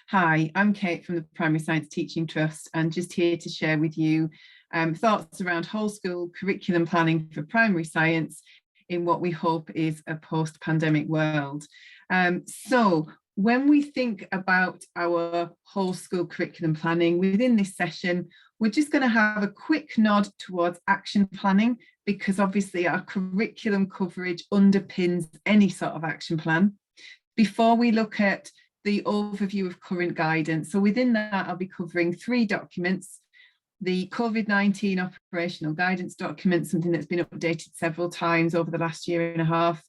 Hi, I'm Kate from the Primary Science Teaching Trust and just here to share with you thoughts around whole school curriculum planning for primary science in what we hope is a post-pandemic world. So when we think about our whole school curriculum planning within this session, we're just going to have a quick nod towards action planning because obviously our curriculum coverage underpins any sort of action plan. Before we look at the overview of current guidance. So within that, I'll be covering 3 documents. The COVID-19 operational guidance document, something that's been updated several times over the last year and a half,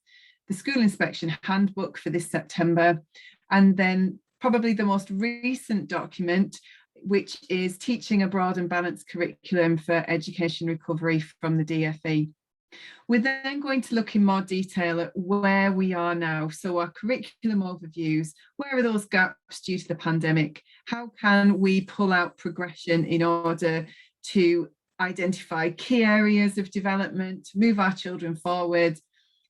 the school inspection handbook for this September, and then probably the most recent document, which is teaching a broad and balanced curriculum for education recovery from the DFE. We're then going to look in more detail at where we are now. So our curriculum overviews, where are those gaps due to the pandemic? How can we pull out progression in order to identify key areas of development, move our children forward?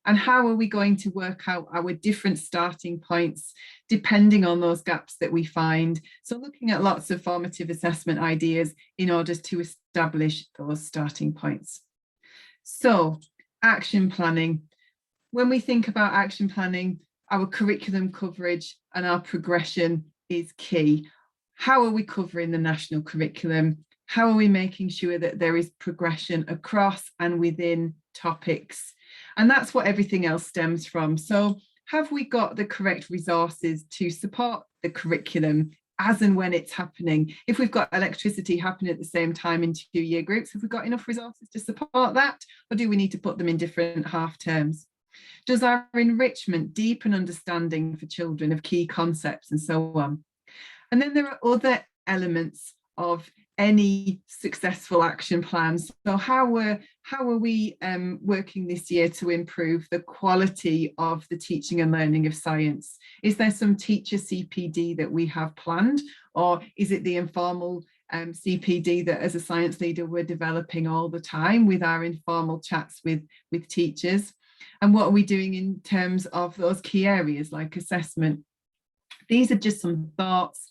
And how are we going to work out our different starting points depending on those gaps that we find? So looking at lots of formative assessment ideas in order to establish those starting points. So action planning. When we think about action planning, our curriculum coverage and our progression is key. How are we covering the national curriculum? How are we making sure that there is progression across and within topics? And that's what everything else stems from. So have we got the correct resources to support the curriculum as and when it's happening? If we've got electricity happening at the same time in 2-year groups, have we got enough resources to support that? Or do we need to put them in different half terms? Does our enrichment deepen understanding for children of key concepts and so on? And then there are other elements of any successful action plans. So how are we working this year to improve the quality of the teaching and learning of science? Is there some teacher CPD that we have planned, or is it the informal CPD that as a science leader we're developing all the time with our informal chats with teachers? And what are we doing in terms of those key areas like assessment? These are just some thoughts.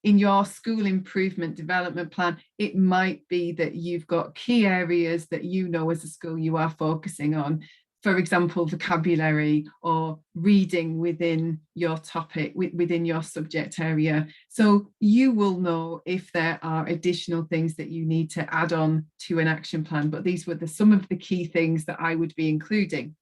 In your school improvement development plan, it might be that you've got key areas that you know as a school you are focusing on. For example, vocabulary or reading within your topic, within your subject area. So you will know if there are additional things that you need to add on to an action plan, but these were some of the key things that I would be including.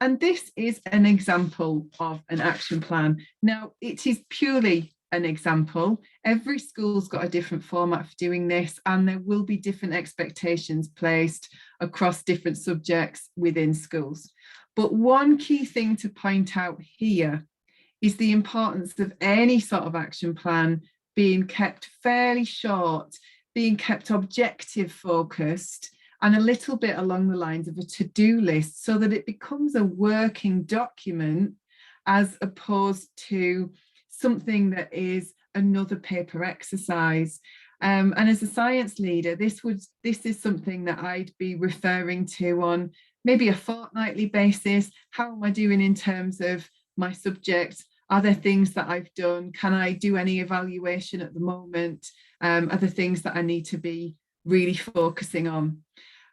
And this is an example of an action plan. Now, it is purely an example. Every school's got a different format for doing this, and there will be different expectations placed across different subjects within schools. But one key thing to point out here is the importance of any sort of action plan being kept fairly short, being kept objective focused, and a little bit along the lines of a to-do list so that it becomes a working document as opposed to something that is another paper exercise. And as a science leader, this is something that I'd be referring to on maybe a fortnightly basis. How am I doing in terms of my subject? Are there things that I've done? Can I do any evaluation at the moment? Are there things that I need to be really focusing on?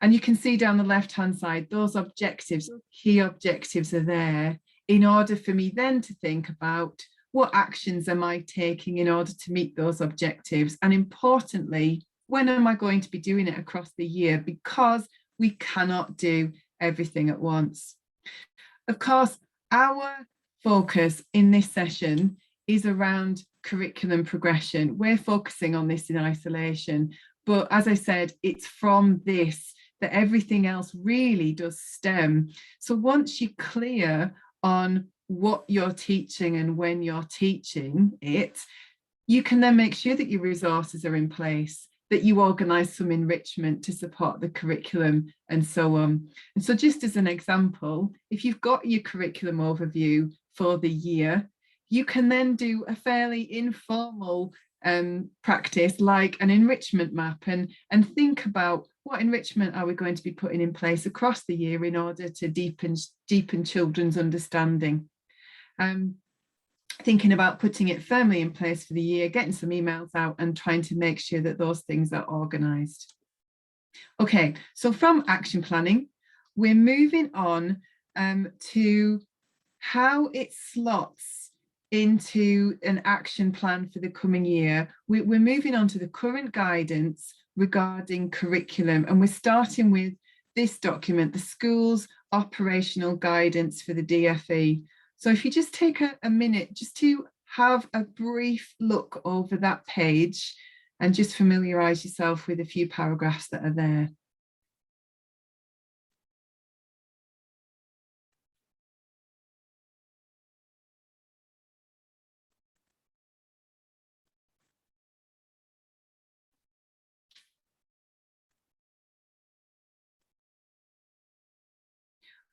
And you can see down the left-hand side, those objectives, key objectives are there in order for me then to think about what actions am I taking in order to meet those objectives? And importantly, when am I going to be doing it across the year? Because we cannot do everything at once. Of course, our focus in this session is around curriculum progression. We're focusing on this in isolation, but as I said, it's from this that everything else really does stem. So once you're clear on what you're teaching and when you're teaching it, you can then make sure that your resources are in place, that you organise some enrichment to support the curriculum and so on. And so just as an example, if you've got your curriculum overview for the year, you can then do a fairly informal practice like an enrichment map and think about what enrichment are we going to be putting in place across the year in order to deepen children's understanding. thinking about putting it firmly in place for the year, getting some emails out and trying to make sure that those things are organised. Okay, so from action planning, we're moving on to how it slots into an action plan for the coming year. We're moving on to the current guidance regarding curriculum, and we're starting with this document, the School's Operational Guidance for the DFE. So if you just take a minute just to have a brief look over that page and just familiarise yourself with a few paragraphs that are there.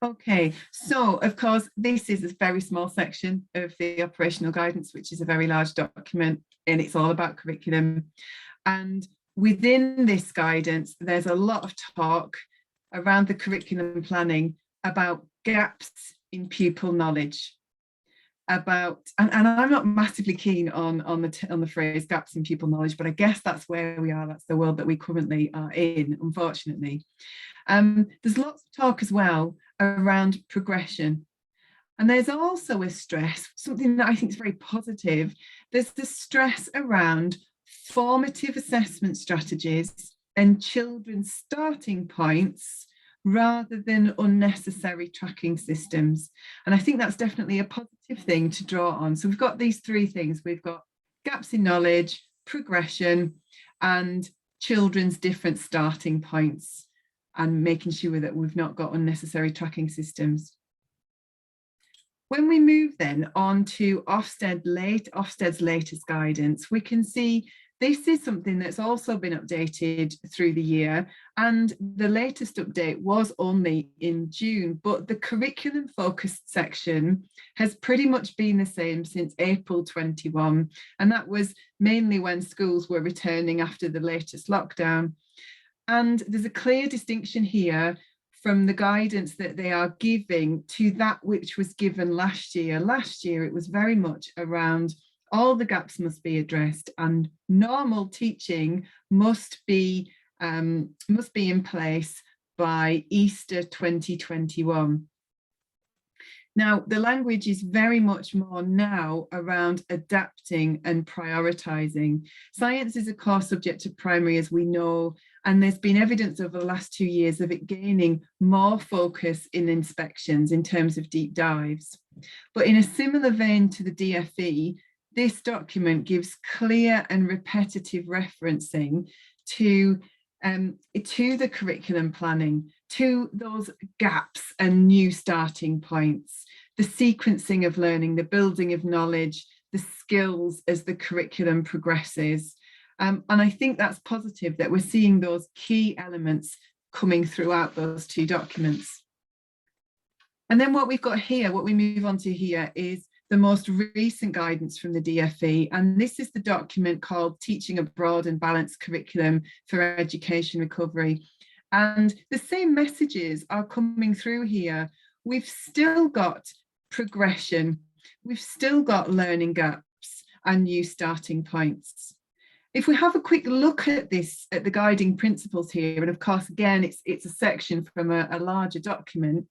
Okay, so of course, this is a very small section of the operational guidance, which is a very large document, and it's all about curriculum. And within this guidance, there's a lot of talk around the curriculum planning about gaps in pupil knowledge. About and I'm not massively keen on the phrase gaps in pupil knowledge, but I guess that's where we are. That's the world that we currently are in, unfortunately. There's lots of talk as well around progression. And there's also a stress, something that I think is very positive. There's the stress around formative assessment strategies and children's starting points rather than unnecessary tracking systems. And I think that's definitely a positive thing to draw on. So we've got these three things. We've got gaps in knowledge, progression, and children's different starting points, and making sure that we've not got unnecessary tracking systems. When we move then on to Ofsted's latest guidance, we can see this is something that's also been updated through the year, and the latest update was only in June, but the curriculum focused section has pretty much been the same since April 21, and that was mainly when schools were returning after the latest lockdown. And there's a clear distinction here from the guidance that they are giving to that which was given last year. Last year, it was very much around all the gaps must be addressed and normal teaching must be in place by Easter 2021. Now, the language is very much more now around adapting and prioritising. Science is a core subject of primary, as we know, and there's been evidence over the last 2 years of it gaining more focus in inspections in terms of deep dives. But in a similar vein to the DFE, this document gives clear and repetitive referencing to the curriculum planning, to those gaps and new starting points, the sequencing of learning, the building of knowledge, the skills as the curriculum progresses. And I think that's positive that we're seeing those key elements coming throughout those two documents. And then what we've got here, what we move on to here, is the most recent guidance from the DFE, and this is the document called Teaching a Broad and Balanced Curriculum for Education Recovery. And the same messages are coming through here. We've still got progression, we've still got learning gaps and new starting points. If we have a quick look at this, at the guiding principles here, and of course, again, it's a section from a larger document,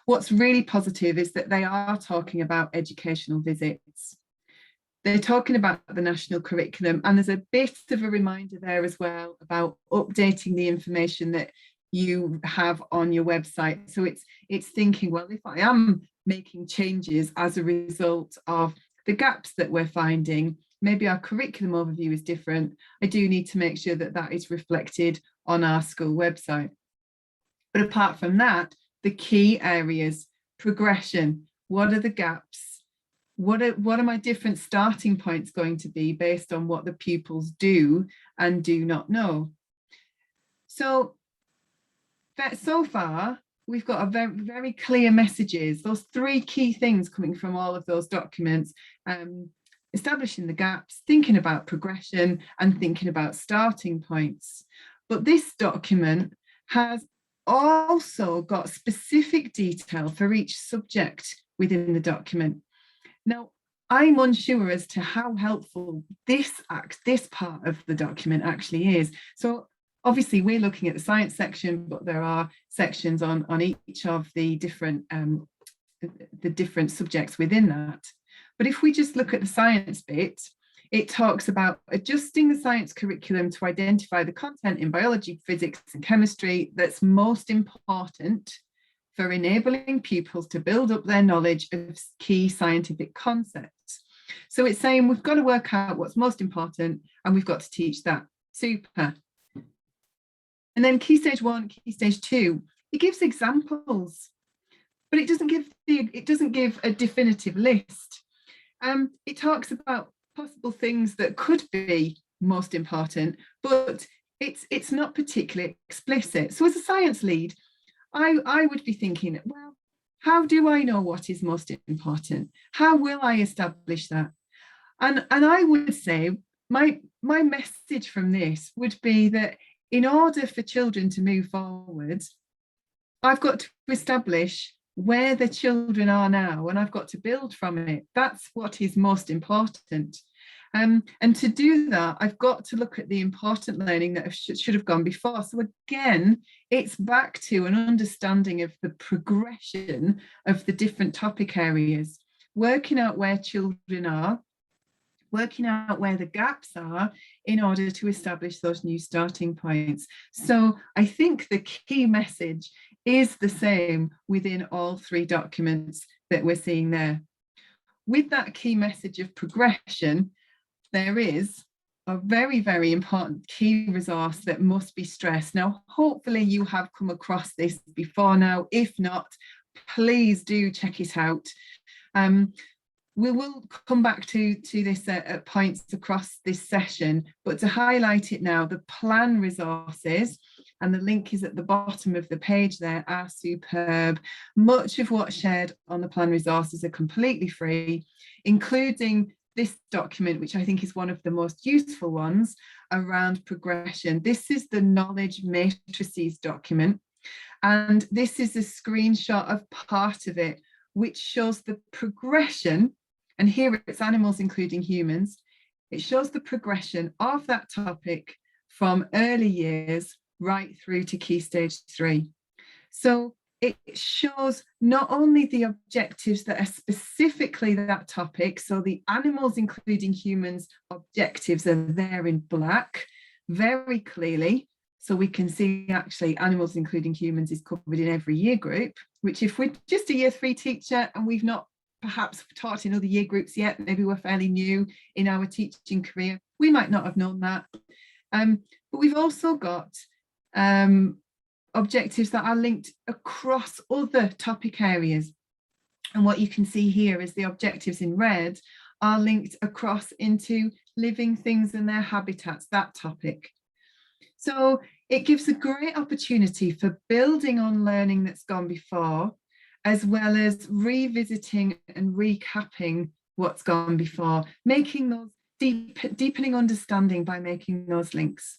what's really positive is that they are talking about educational visits. They're talking about the national curriculum, and there's a bit of a reminder there as well about updating the information that you have on your website. So it's thinking, well, if I am making changes as a result of the gaps that we're finding, maybe our curriculum overview is different, I do need to make sure that that is reflected on our school website. But apart from that, the key areas, progression, what are the gaps? What are my different starting points going to be based on what the pupils do and do not know? So far, we've got a very, very clear messages, those three key things coming from all of those documents, establishing the gaps, thinking about progression, and thinking about starting points. But this document has also got specific detail for each subject within the document. Now, I'm unsure as to how helpful this part of the document actually is. So obviously we're looking at the science section, but there are sections on each of the different subjects within that. But if we just look at the science bit, it talks about adjusting the science curriculum to identify the content in biology, physics, and chemistry that's most important for enabling pupils to build up their knowledge of key scientific concepts. So it's saying we've got to work out what's most important and we've got to teach that. Super. And then key stage 1, key stage 2, it gives examples, but it doesn't give a definitive list. It talks about possible things that could be most important, but it's not particularly explicit. So as a science lead, I would be thinking, well, how do I know what is most important? How will I establish that? And I would say my message from this would be that in order for children to move forward, I've got to establish where the children are now, and I've got to build from it. That's what is most important. And to do that, I've got to look at the important learning that should have gone before. So again, it's back to an understanding of the progression of the different topic areas, working out where children are, working out where the gaps are in order to establish those new starting points. So I think the key message is the same within all 3 documents that we're seeing there. With that key message of progression, there is a very, very important key resource that must be stressed. Now, hopefully you have come across this before now. If not, please do check it out. We will come back to this at points across this session, but to highlight it now, the plan resources, and the link is at the bottom of the page there, are superb. Much of what's shared on the plan resources are completely free, including this document, which I think is one of the most useful ones around progression. This is the knowledge matrices document, and this is a screenshot of part of it, which shows the progression. And here it's animals, including humans. It shows the progression of that topic from early years right through to key stage 3. So it shows not only the objectives that are specifically that topic, so the animals, including humans, objectives are there in black very clearly. So we can see actually animals, including humans, is covered in every year group, which if we're just a year 3 teacher and we've not perhaps taught in other year groups yet, maybe we're fairly new in our teaching career, we might not have known that. But we've also got objectives that are linked across other topic areas. And what you can see here is the objectives in red are linked across into living things and their habitats, that topic. So it gives a great opportunity for building on learning that's gone before, as well as revisiting and recapping what's gone before, making those deepening understanding by making those links.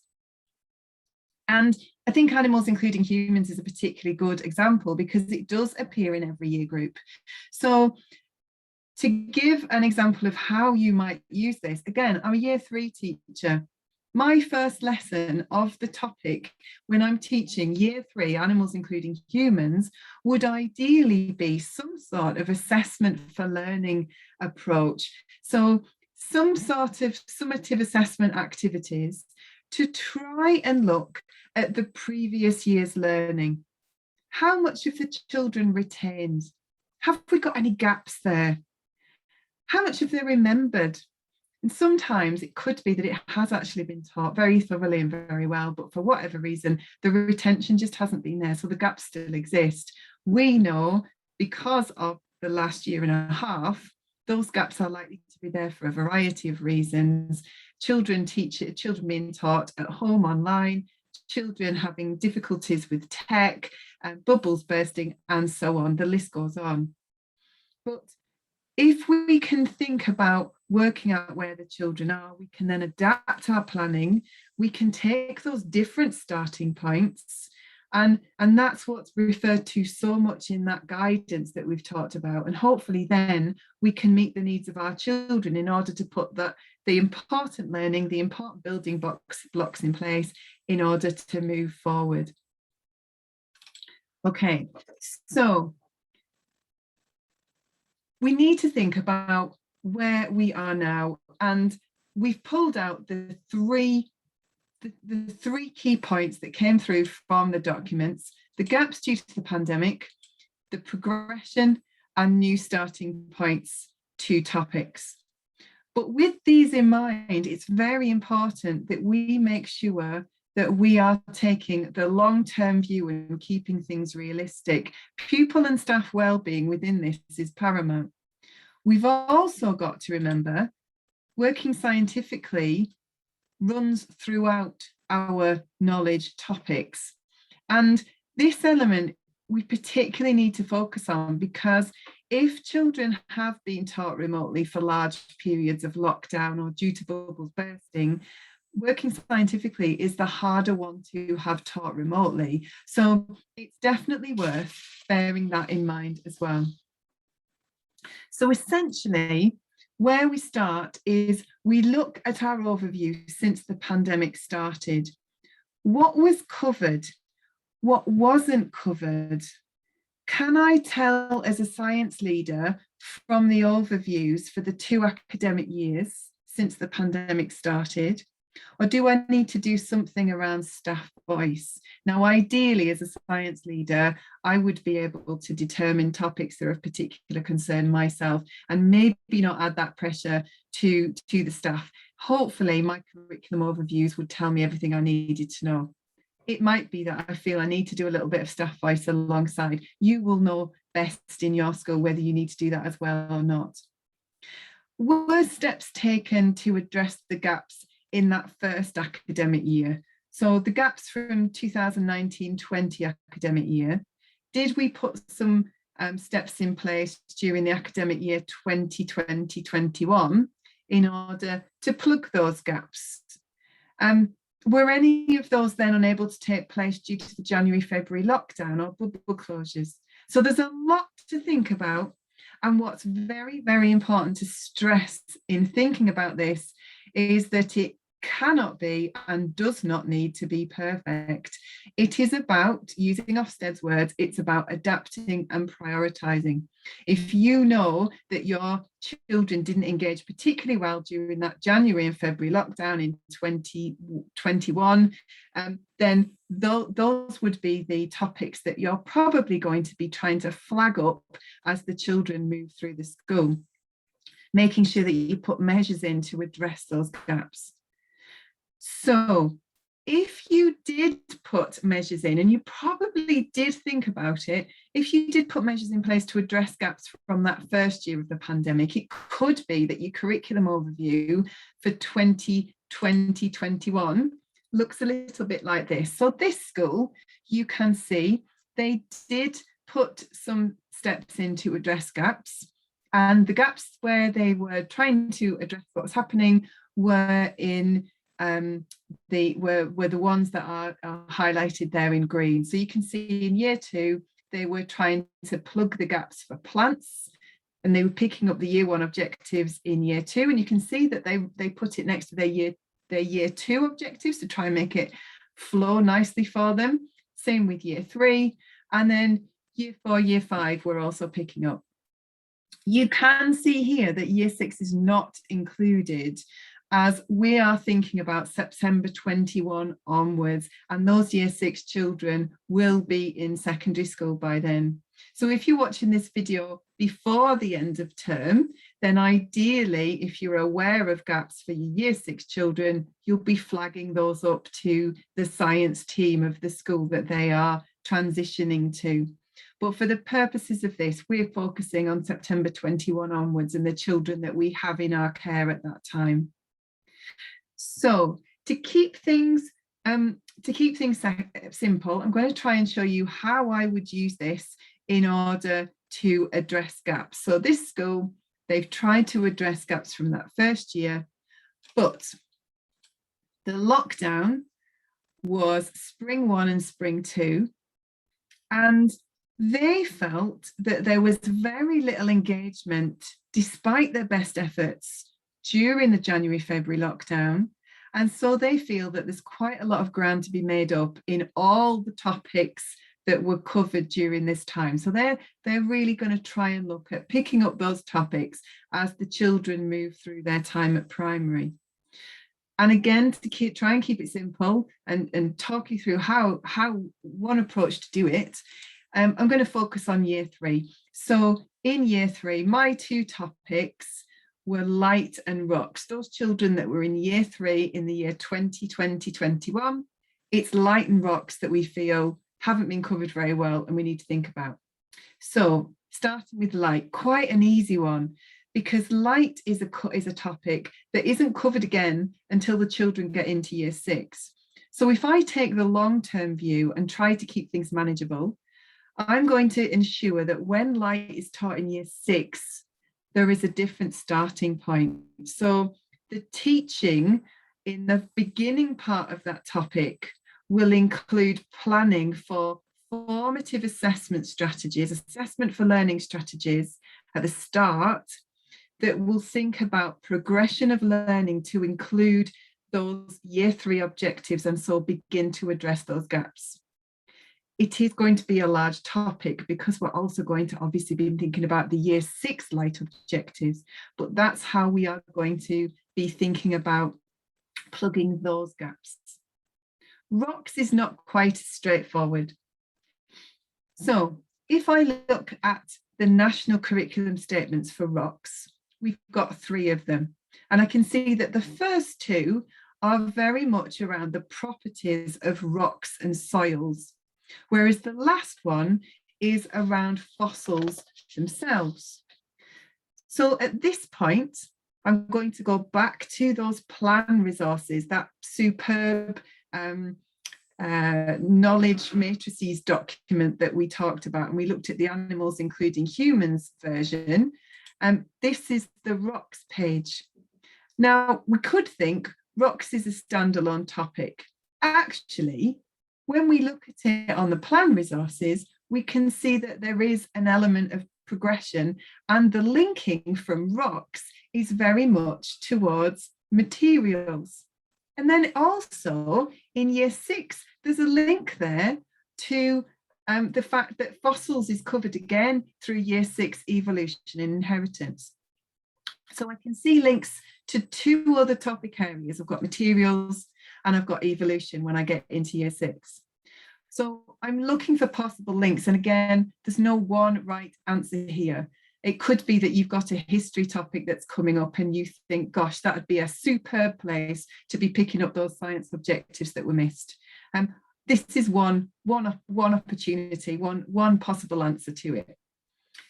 And I think animals, including humans, is a particularly good example because it does appear in every year group. So to give an example of how you might use this, again, I'm a year 3 teacher. My first lesson of the topic when I'm teaching year 3, animals including humans, would ideally be some sort of assessment for learning approach. So some sort of summative assessment activities to try and look at the previous year's learning. How much of the children retained? Have we got any gaps there? How much have they remembered? And sometimes it could be that it has actually been taught very thoroughly and very well, but for whatever reason, the retention just hasn't been there. So the gaps still exist. We know because of the last year and a half, those gaps are likely to be there for a variety of reasons. Children being taught at home online, children having difficulties with tech, bubbles bursting, and so on. The list goes on. But if we can think about working out where the children are, we can then adapt our planning. We can take those different starting points And that's what's referred to so much in that guidance that we've talked about. And hopefully then we can meet the needs of our children in order to put the important learning, the important building blocks in place in order to move forward. Okay, so we need to think about where we are now, and we've pulled out the three key points that came through from the documents: the gaps due to the pandemic, the progression, and new starting points to topics. But with these in mind, it's very important that we make sure that we are taking the long-term view and keeping things realistic. Pupil and staff well-being within this is paramount. We've also got to remember, working scientifically runs throughout our knowledge topics. And this element we particularly need to focus on, because if children have been taught remotely for large periods of lockdown or due to bubbles bursting, working scientifically is the harder one to have taught remotely. So it's definitely worth bearing that in mind as well. So essentially, where we start is we look at our overview since the pandemic started. What was covered? What wasn't covered? Can I tell as a science leader from the overviews for the 2 academic years since the pandemic started? Or do I need to do something around staff voice? Now, ideally, as a science leader, I would be able to determine topics that are of particular concern myself and maybe not add that pressure to the staff. Hopefully, my curriculum overviews would tell me everything I needed to know. It might be that I feel I need to do a little bit of staff voice alongside. You will know best in your school whether you need to do that as well or not. Were steps taken to address the gaps in that first academic year? So the gaps from 2019-20 academic year, did we put some steps in place during the academic year 2020-21 in order to plug those gaps? Were any of those then unable to take place due to the January-February lockdown or bubble closures? So there's a lot to think about. And what's very, very important to stress in thinking about this is that it cannot be and does not need to be perfect. It is about, using Ofsted's words, it's about adapting and prioritizing. If you know that your children didn't engage particularly well during that January and February lockdown in 2021, then those would be the topics that you're probably going to be trying to flag up as the children move through the school, making sure that you put measures in to address those gaps. So if you did put measures in, and you probably did think about it, if you did put measures in place to address gaps from that first year of the pandemic, it could be that your curriculum overview for 2020-21 looks a little bit like this. So this school, you can see they did put some steps in to address gaps, and the gaps where they were trying to address what was happening were in the ones that are highlighted there in green. So you can see in year 2, they were trying to plug the gaps for plants, and they were picking up the year 1 objectives in year 2. And you can see that they put it next to their year 2 objectives to try and make it flow nicely for them. Same with year 3. And then year 4, year 5 were also picking up. You can see here that year 6 is not included, as we are thinking about September 21 onwards, and those year 6 children will be in secondary school by then. So if you're watching this video before the end of term, then ideally, if you're aware of gaps for your year 6 children, you'll be flagging those up to the science team of the school that they are transitioning to. But for the purposes of this, we're focusing on September 21 onwards and the children that we have in our care at that time. So to keep things simple, I'm going to try and show you how I would use this in order to address gaps. So this school, they've tried to address gaps from that first year, but the lockdown was spring 1 and spring 2. And they felt that there was very little engagement, despite their best efforts, during the January-February lockdown. And so they feel that there's quite a lot of ground to be made up in all the topics that were covered during this time. So they're really going to try and look at picking up those topics as the children move through their time at primary. And again, to try and keep it simple and talk you through how one approach to do it, I'm going to focus on year 3. So in year 3, my 2 topics were light and rocks. Those children that were in year 3 in the year 2020-21, it's light and rocks that we feel haven't been covered very well and we need to think about. So starting with light, quite an easy one, because light is a topic that isn't covered again until the children get into year 6. So if I take the long-term view and try to keep things manageable, I'm going to ensure that when light is taught in year 6, there is a different starting point. So the teaching in the beginning part of that topic will include planning for formative assessment strategies, assessment for learning strategies at the start, that will think about progression of learning to include those year 3 objectives and so begin to address those gaps. It is going to be a large topic because we're also going to obviously be thinking about the year 6 light objectives, but that's how we are going to be thinking about plugging those gaps. Rocks is not quite straightforward. So if I look at the national curriculum statements for rocks, we've got 3 of them. And I can see that the first 2 are very much around the properties of rocks and soils, whereas the last one is around fossils themselves. So at this point, I'm going to go back to those plan resources, that superb knowledge matrices document that we talked about, and we looked at the animals including humans version. This is the rocks page. Now, we could think rocks is a standalone topic. Actually, when we look at it on the plan resources, we can see that there is an element of progression, and the linking from rocks is very much towards materials. And then also in year 6, there's a link there to the fact that fossils is covered again through year 6 evolution and inheritance. So I can see links to 2 other topic areas. I've got materials and I've got evolution when I get into year 6. So I'm looking for possible links. And again, there's no one right answer here. It could be that you've got a history topic that's coming up and you think, gosh, that would be a superb place to be picking up those science objectives that were missed. This is one opportunity, one possible answer to it.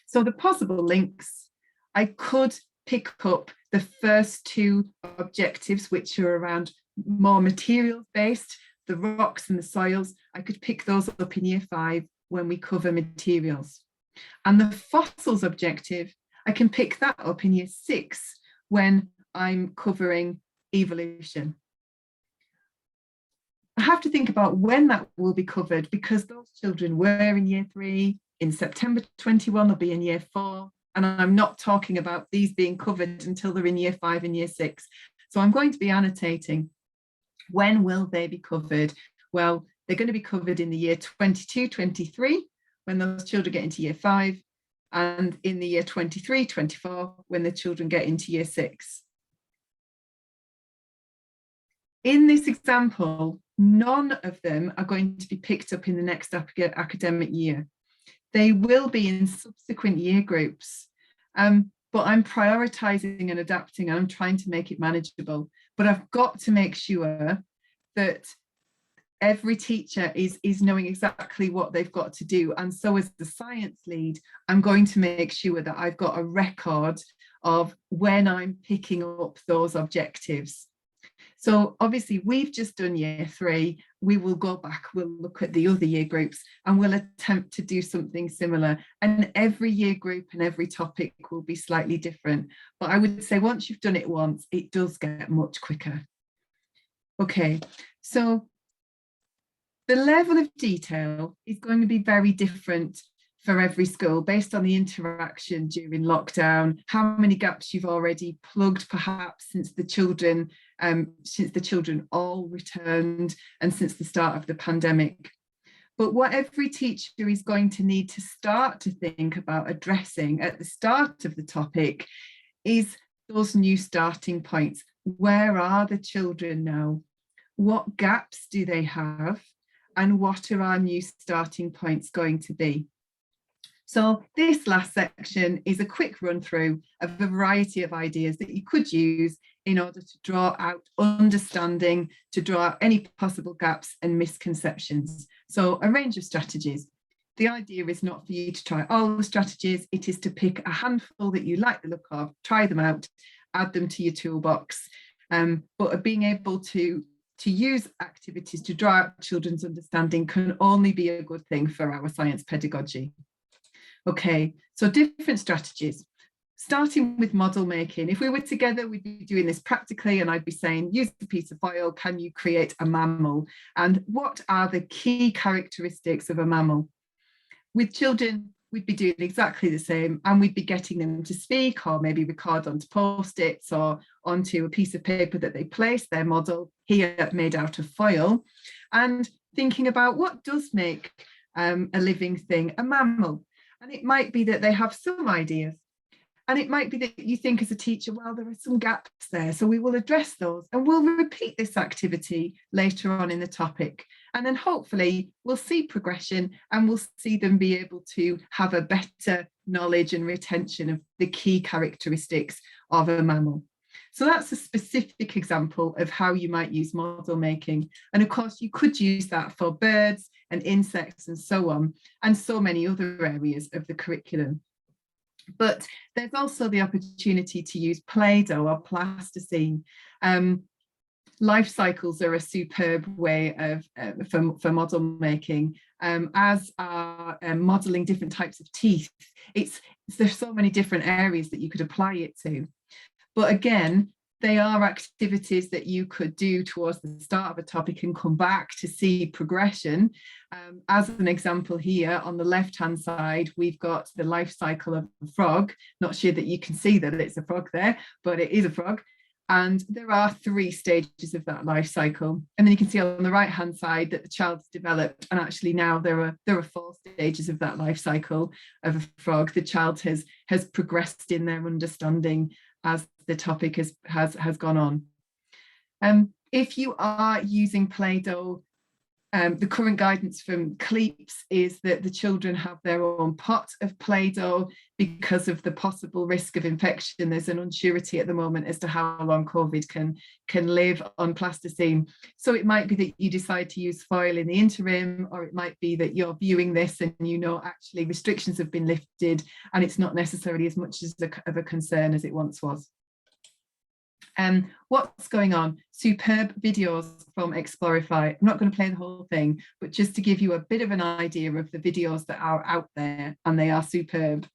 So the possible links, I could pick up the first 2 objectives, which are around more materials based, the rocks and the soils. I could pick those up in year 5 when we cover materials. And the fossils objective, I can pick that up in year 6 when I'm covering evolution. I have to think about when that will be covered, because those children were in year 3. In September 21, they'll be in year 4. And I'm not talking about these being covered until they're in year 5 and year 6. So I'm going to be annotating, when will they be covered? Well, they're going to be covered in the year 22-23, when those children get into year 5, and in the year 23-24, when the children get into year 6. In this example, none of them are going to be picked up in the next academic year. They will be in subsequent year groups, but I'm prioritizing and adapting, and I'm trying to make it manageable. But I've got to make sure that every teacher is knowing exactly what they've got to do. And so as the science lead, I'm going to make sure that I've got a record of when I'm picking up those objectives. So obviously we've just done year 3. We will go back, we'll look at the other year groups, and we'll attempt to do something similar. And every year group and every topic will be slightly different. But I would say once you've done it once, it does get much quicker. Okay, so The level of detail is going to be very different for every school based on the interaction during lockdown, how many gaps you've already plugged perhaps since the children all returned and since the start of the pandemic. But what every teacher is going to need to start to think about addressing at the start of the topic is those new starting points. Where are the children now? What gaps do they have? And what are our new starting points going to be? So this last section is a quick run through of a variety of ideas that you could use in order to draw out understanding, to draw out any possible gaps and misconceptions. So a range of strategies. The idea is not for you to try all the strategies, it is to pick a handful that you like the look of, try them out, add them to your toolbox. But being able to use activities to draw out children's understanding can only be a good thing for our science pedagogy. Okay, so different strategies. Starting with model making. If we were together, we'd be doing this practically, and I'd be saying, use a piece of foil, can you create a mammal? And what are the key characteristics of a mammal? With children, we'd be doing exactly the same, and we'd be getting them to speak or maybe record onto post-its or onto a piece of paper that they place their model, here made out of foil, and thinking about what does make a living thing a mammal. And it might be that they have some ideas. And it might be that you think as a teacher, well, there are some gaps there, so we will address those and we'll repeat this activity later on in the topic. And then hopefully we'll see progression and we'll see them be able to have a better knowledge and retention of the key characteristics of a mammal. So that's a specific example of how you might use model making. And of course, you could use that for birds and insects and so on, and so many other areas of the curriculum. But there's also the opportunity to use Play-Doh or plasticine. Life cycles are a superb way of for model making, as are modeling different types of teeth. There's so many different areas that you could apply it to. But again, they are activities that you could do towards the start of a topic and come back to see progression. As an example here, on the left-hand side, we've got the life cycle of a frog. Not sure that you can see that it's a frog there, but it is a frog. And there are 3 stages of that life cycle. And then you can see on the right-hand side that the child's developed, and actually now there are 4 stages of that life cycle of a frog. The child has progressed in their understanding as the topic has gone on. If you are using Play-Doh, the current guidance from CLEAPS is that the children have their own pot of Play-Doh because of the possible risk of infection. There's an unsurety at the moment as to how long COVID can live on plasticine. So it might be that you decide to use foil in the interim, or it might be that you're viewing this and you know actually restrictions have been lifted and it's not necessarily as much of a concern as it once was. What's going on? Superb videos from Explorify. I'm not going to play the whole thing, but just to give you a bit of an idea of the videos that are out there, and they are superb.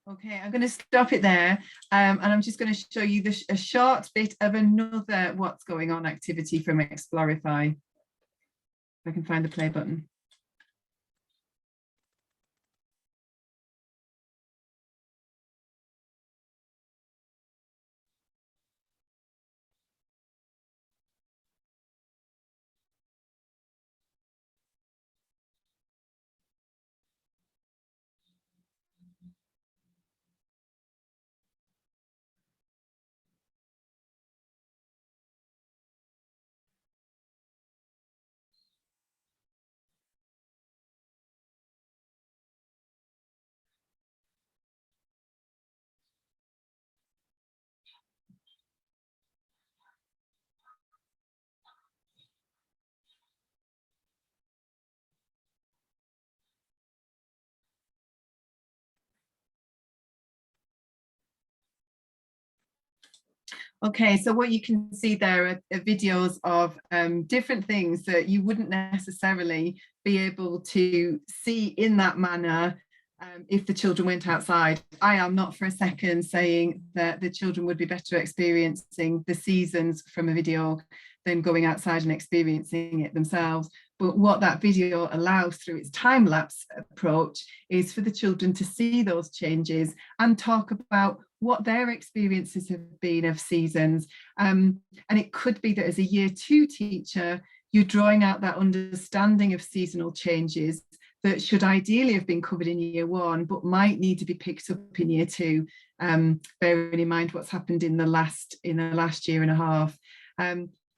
Okay, I'm going to stop it there, and I'm just going to show you a short bit of another what's going on activity from Explorify. If I can find the play button. Okay, so what you can see there are videos of different things that you wouldn't necessarily be able to see in that manner if the children went outside. I am not for a second saying that the children would be better experiencing the seasons from a video than going outside and experiencing it themselves. But what that video allows through its time-lapse approach is for the children to see those changes and talk about what their experiences have been of seasons. And it could be that as a year 2 teacher, you're drawing out that understanding of seasonal changes that should ideally have been covered in year 1, but might need to be picked up in year 2, bearing in mind what's happened in the last year and a half.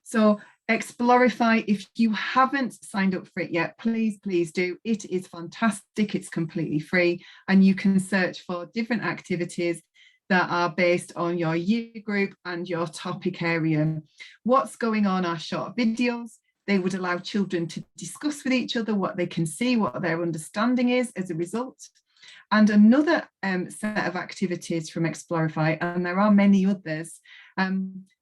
So Explorify, if you haven't signed up for it yet, please do. It is fantastic. It's completely free, and you can search for different activities that are based on your year group and your topic area. What's going on are short videos. They would allow children to discuss with each other what they can see, what their understanding is as a result. And another set of activities from Explorify, and there are many others.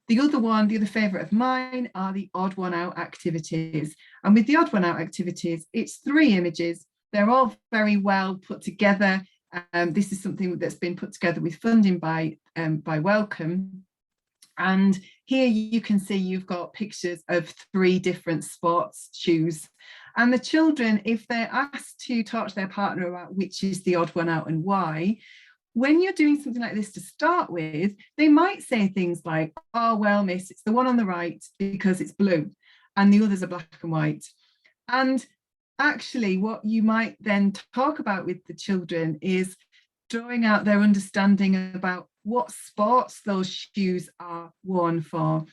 The other favourite of mine are the odd one out activities. And with the odd one out activities, it's 3 images. They're all very well put together. This is something that's been put together with funding by Wellcome. And here you can see you've got pictures of 3 different sports shoes. And the children, if they're asked to talk to their partner about which is the odd one out and why, when you're doing something like this to start with, they might say things like, oh, well, miss, it's the one on the right because it's blue and the others are black and white. And actually what you might then talk about with the children is drawing out their understanding about what sports those shoes are worn for,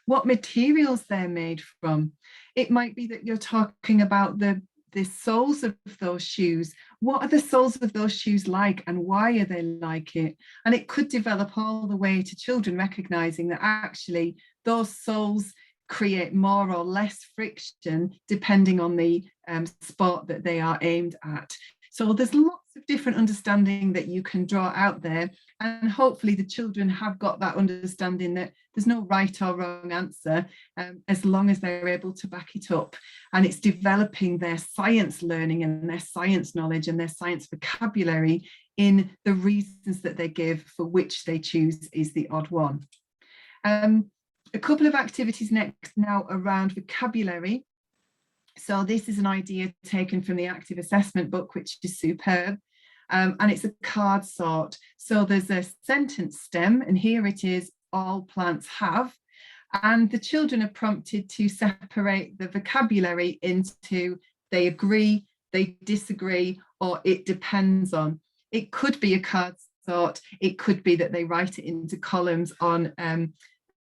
what materials they're made from. It might be that you're talking about the soles of those shoes. What are the soles of those shoes like and why are they like it? And it could develop all the way to children recognizing that actually those soles create more or less friction depending on the sport that they are aimed at. So there's lots of different understanding that you can draw out there, and hopefully the children have got that understanding that there's no right or wrong answer as long as they're able to back it up. And it's developing their science learning and their science knowledge and their science vocabulary in the reasons that they give for which they choose is the odd one. A couple of activities next now around vocabulary. So this is an idea taken from the active assessment book, which is superb. And it's a card sort. So there's a sentence stem, and here it is, all plants have. And the children are prompted to separate the vocabulary into they agree, they disagree, or it depends on. It could be a card sort. It could be that they write it into columns on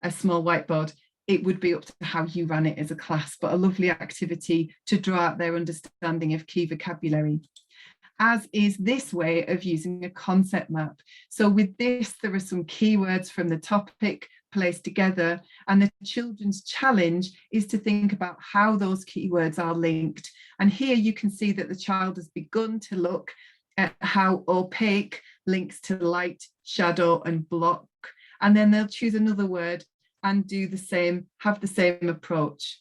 a small whiteboard. It would be up to how you ran it as a class, but a lovely activity to draw out their understanding of key vocabulary, as is this way of using a concept map. So with this, there are some keywords from the topic placed together, and the children's challenge is to think about how those keywords are linked. And here you can see that the child has begun to look at how opaque links to light, shadow, and block. And then they'll choose another word and do the same, have the same approach.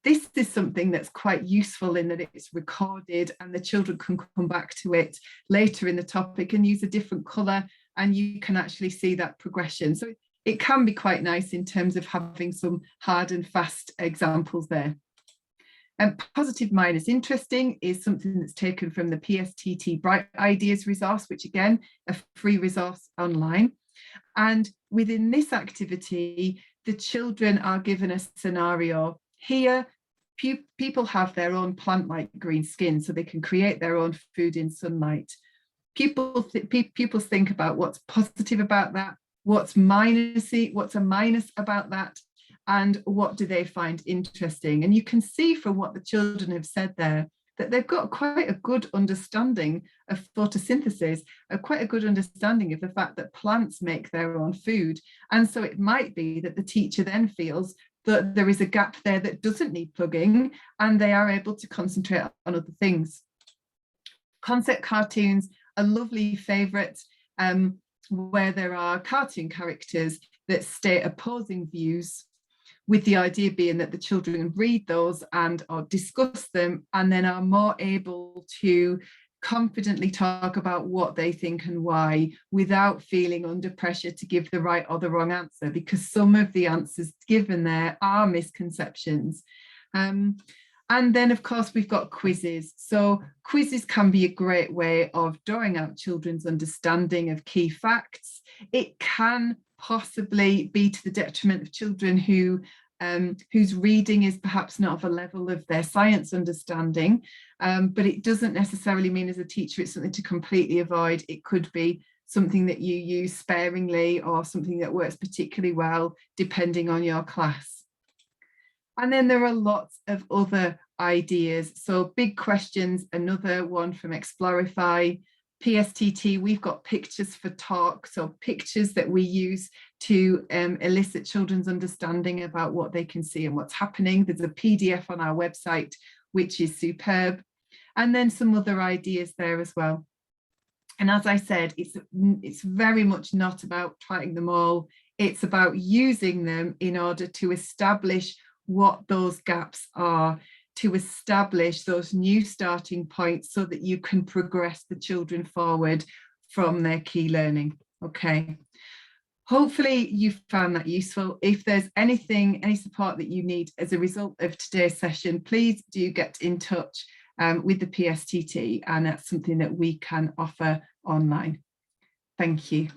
This is something that's quite useful in that it's recorded and the children can come back to it later in the topic and use a different colour, and you can actually see that progression. So it can be quite nice in terms of having some hard and fast examples there. Positive minus interesting is something that's taken from the PSTT Bright Ideas resource, which again, a free resource online. And within this activity, the children are given a scenario. Here, people have their own plant-like green skin, so they can create their own food in sunlight. People think about what's positive about that, what's a minus about that, and what do they find interesting. And you can see from what the children have said there that they've got quite a good understanding of photosynthesis, quite a good understanding of the fact that plants make their own food. And so it might be that the teacher then feels that there is a gap there that doesn't need plugging, and they are able to concentrate on other things. Concept cartoons, a lovely favourite, where there are cartoon characters that state opposing views, with the idea being that the children read those and or discuss them and then are more able to confidently talk about what they think and why without feeling under pressure to give the right or the wrong answer, because some of the answers given there are misconceptions. And then, of course, we've got quizzes. So quizzes can be a great way of drawing out children's understanding of key facts. It can possibly be to the detriment of children whose reading is perhaps not of a level of their science understanding, but it doesn't necessarily mean as a teacher it's something to completely avoid. It could be something that you use sparingly or something that works particularly well depending on your class. And then there are lots of other ideas. So big questions, another one from Explorify. PSTT, we've got pictures for talk, so pictures that we use to elicit children's understanding about what they can see and what's happening. There's a PDF on our website, which is superb. And then some other ideas there as well. And as I said, it's very much not about trying them all. It's about using them in order to establish what those gaps are, to establish those new starting points so that you can progress the children forward from their key learning. Okay. Hopefully you found that useful. If there's any support that you need as a result of today's session, please do get in touch with the PSTT, and that's something that we can offer online. Thank you.